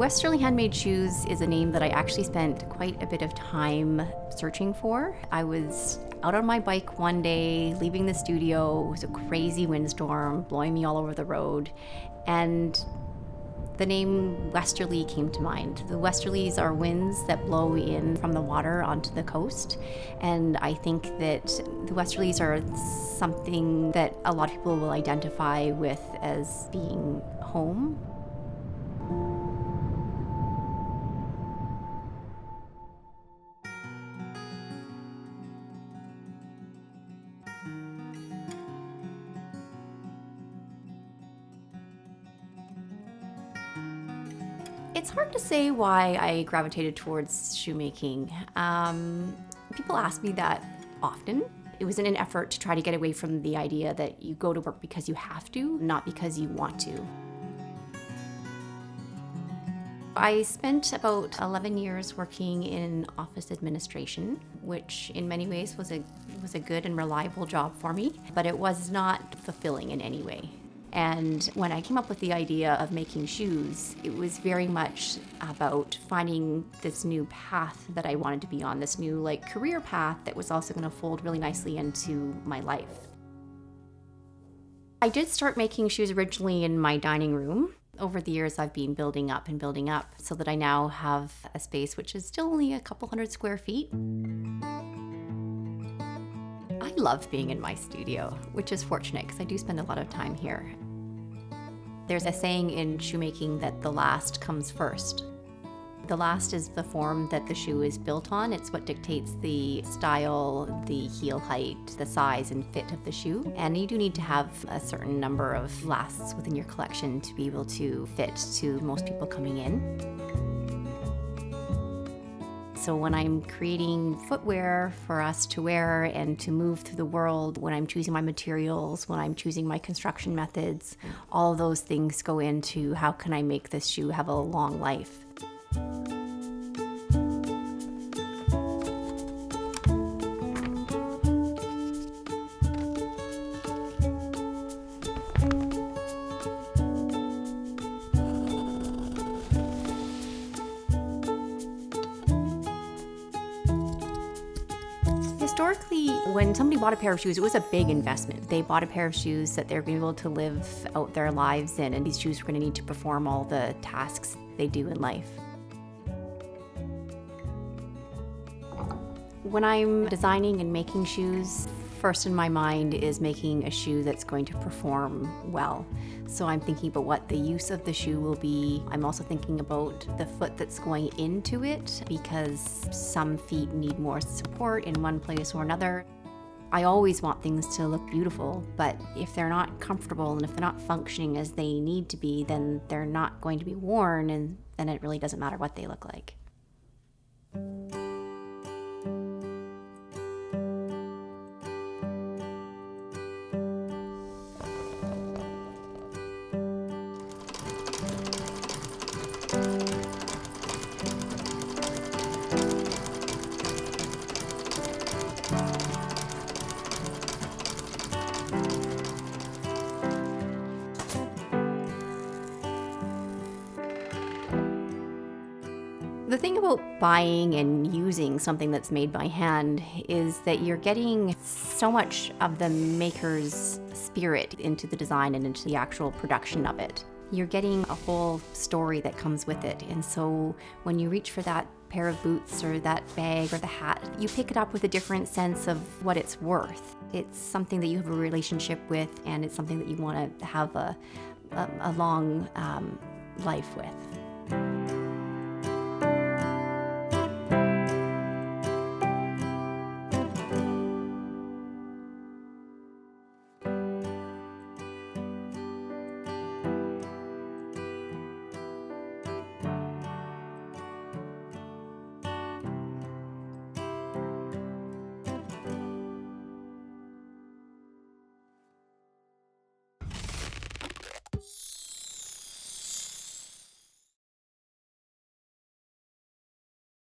Westerly Handmade Shoes is a name that I actually spent quite a bit of time searching for. I was out on my bike one day, leaving the studio. It was a crazy windstorm, blowing me all over the road. And the name Westerly came to mind. The westerlies are winds that blow in from the water onto the coast. And I think that the westerlies are something that a lot of people will identify with as being home. It's hard to say why I gravitated towards shoemaking. People ask me that often. It was in an effort to try to get away from the idea that you go to work because you have to, not because you want to. I spent about 11 years working in office administration, which in many ways was a good and reliable job for me, but it was not fulfilling in any way. And when I came up with the idea of making shoes, it was very much about finding this new path that I wanted to be on, this new career path that was also going to fold really nicely into my life. I did start making shoes originally in my dining room. Over the years, I've been building up so that I now have a space which is still only a couple hundred square feet. I love being in my studio, which is fortunate because I do spend a lot of time here. There's a saying in shoemaking that the last comes first. The last is the form that the shoe is built on. It's what dictates the style, the heel height, the size and fit of the shoe. And you do need to have a certain number of lasts within your collection to be able to fit to most people coming in. So when I'm creating footwear for us to wear and to move through the world, when I'm choosing my materials, when I'm choosing my construction methods, all of those things go into how can I make this shoe have a long life. Historically, when somebody bought a pair of shoes, it was a big investment. They bought a pair of shoes that they're going to be able to live out their lives in, and these shoes were going to need to perform all the tasks they do in life. When I'm designing and making shoes, first in my mind is making a shoe that's going to perform well. So I'm thinking about what the use of the shoe will be. I'm also thinking about the foot that's going into it because some feet need more support in one place or another. I always want things to look beautiful, but if they're not comfortable and if they're not functioning as they need to be, then they're not going to be worn, and then it really doesn't matter what they look like. The thing about buying and using something that's made by hand is that you're getting so much of the maker's spirit into the design and into the actual production of it. You're getting a whole story that comes with it. And so when you reach for that pair of boots or that bag or the hat, you pick it up with a different sense of what it's worth. It's something that you have a relationship with, and it's something that you want to have a long life with.